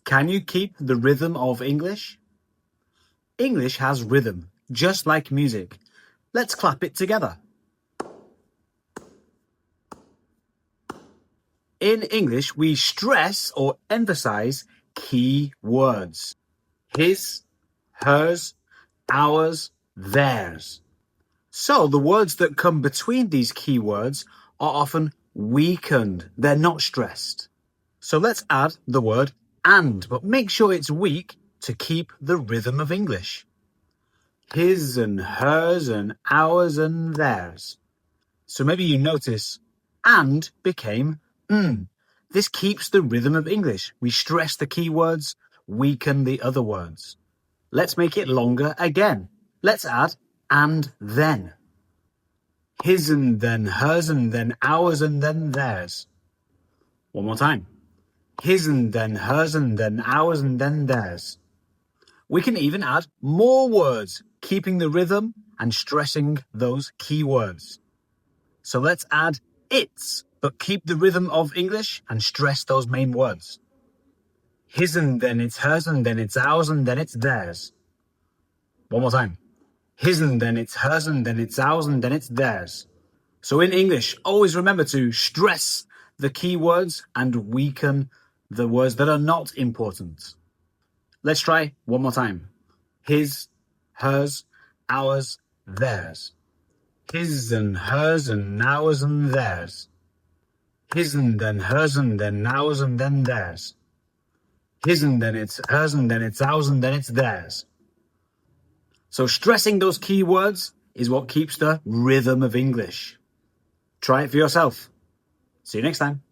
Can you keep the rhythm of English? English has rhythm, just like music. Let's clap it together. In English, we stress or emphasize key words. His, hers, ours, theirs. So the words that come between these key words are often weakened. They're not stressed. So let's add the word and, but make sure it's weak to keep the rhythm of English. His and hers and ours and theirs. So maybe you notice and became This keeps the rhythm of English. We stress the key words, weaken the other words. Let's make it longer again. Let's add and then. His and then hers and then ours and then theirs. One more time. His and then hers and then ours and then theirs. We can even add more words, keeping the rhythm and stressing those key words. So let's add its, but keep the rhythm of English and stress those main words. His and then it's hers and then it's ours and then it's theirs. One more time. His and then it's hers and then it's ours and then it's theirs. So in English, always remember to stress the key words and weaken the words that are not important. Let's try one more time. His, hers, ours, theirs. His and hers and ours and theirs. His and then hers and then ours and then theirs. His and then it's hers and then it's ours and then it's theirs. So stressing those key words is what keeps the rhythm of English. Try it for yourself. See you next time.